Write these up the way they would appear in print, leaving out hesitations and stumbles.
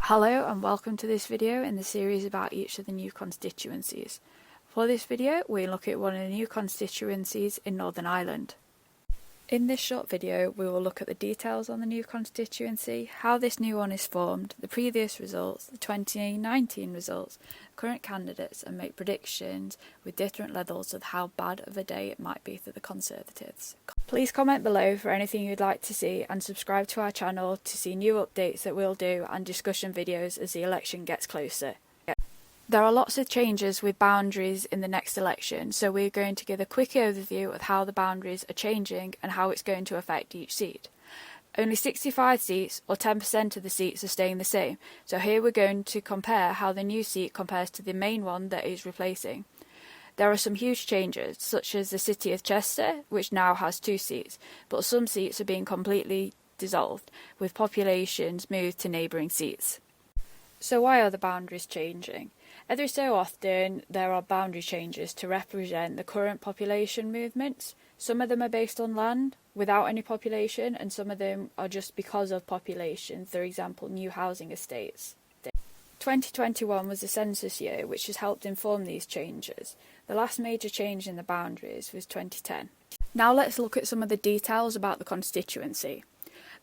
Hello and welcome to this video in the series about each of the new constituencies. For this video we look at one of the new constituencies in Northern Ireland. In this short video we will look at the details on the new constituency, how this new one is formed, the previous results, the 2019 results, current candidates, and make predictions with different levels of how bad of a day it might be for the Conservatives. Please comment below for anything you'd like to see and subscribe to our channel to see new updates that we'll do and discussion videos as the election gets closer. There are lots of changes with boundaries in the next election, so we're going to give a quick overview of how the boundaries are changing and how it's going to affect each seat. Only 65 seats, or 10% of the seats, are staying the same, so here we're going to compare how the new seat compares to the main one that is replacing. There are some huge changes, such as the city of Chester, which now has 2 seats, but some seats are being completely dissolved, with populations moved to neighbouring seats. So why are the boundaries changing? Every so often there are boundary changes to represent the current population movements. Some of them are based on land without any population, and some of them are just because of population, for example new housing estates. 2021 was the census year, which has helped inform these changes. The last major change in the boundaries was 2010. Now let's look at some of the details about the constituency.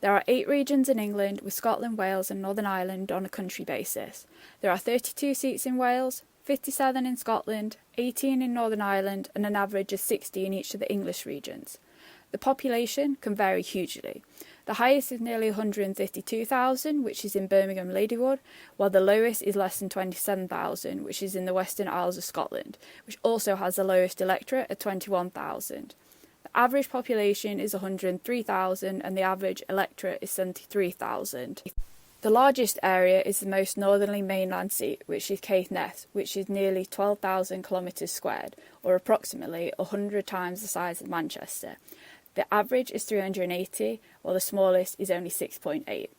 There are 8 regions in England, with Scotland, Wales and Northern Ireland on a country basis. There are 32 seats in Wales, 57 in Scotland, 18 in Northern Ireland and an average of 60 in each of the English regions. The population can vary hugely. The highest is nearly 152,000, which is in Birmingham Ladywood, while the lowest is less than 27,000, which is in the Western Isles of Scotland, which also has the lowest electorate at 21,000. The average population is 103,000 and the average electorate is 73,000. The largest area is the most northerly mainland seat, which is Caithness, which is nearly 12,000 kilometres squared, or approximately 100 times the size of Manchester. The average is 380, while the smallest is only 6.8.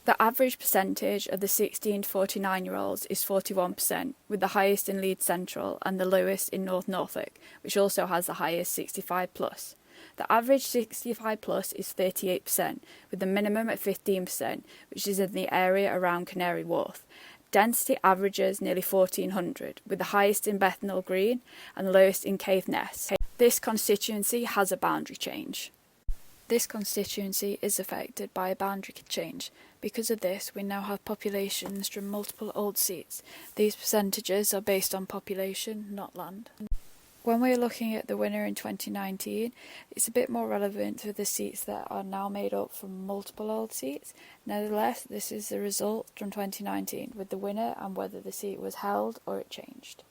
The average percentage of the 16 to 49-year-olds is 41%, with the highest in Leeds Central and the lowest in North Norfolk, which also has the highest 65+. The average 65+ is 38%, with the minimum at 15%, which is in the area around Canary Wharf. Density averages nearly 1,400, with the highest in Bethnal Green and the lowest in Caithness. This constituency has a boundary change. This constituency is affected by a boundary change. Because of this, we now have populations from multiple old seats. These percentages are based on population, not land. When we're looking at the winner in 2019, it's a bit more relevant to the seats that are now made up from multiple old seats. Nevertheless, this is the result from 2019, with the winner and whether the seat was held or it changed.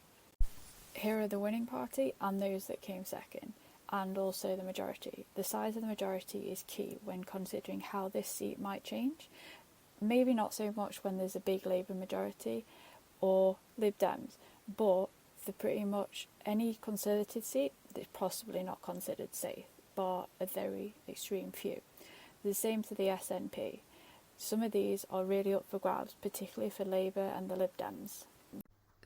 Here are the winning party and those that came second, and also the majority. The size of the majority is key when considering how this seat might change. Maybe not so much when there's a big Labour majority or Lib Dems, but for pretty much any Conservative seat that's possibly not considered safe, bar a very extreme few. The same for the SNP. Some of these are really up for grabs, particularly for Labour and the Lib Dems.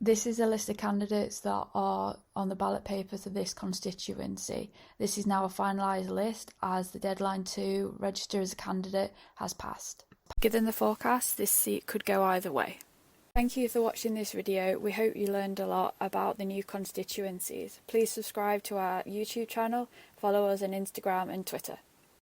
This is a list of candidates that are on the ballot paper for this constituency. This is now a finalised list as the deadline to register as a candidate has passed. Given the forecast, this seat could go either way. Thank you for watching this video. We hope you learned a lot about the new constituencies. Please subscribe to our YouTube channel, follow us on Instagram and Twitter.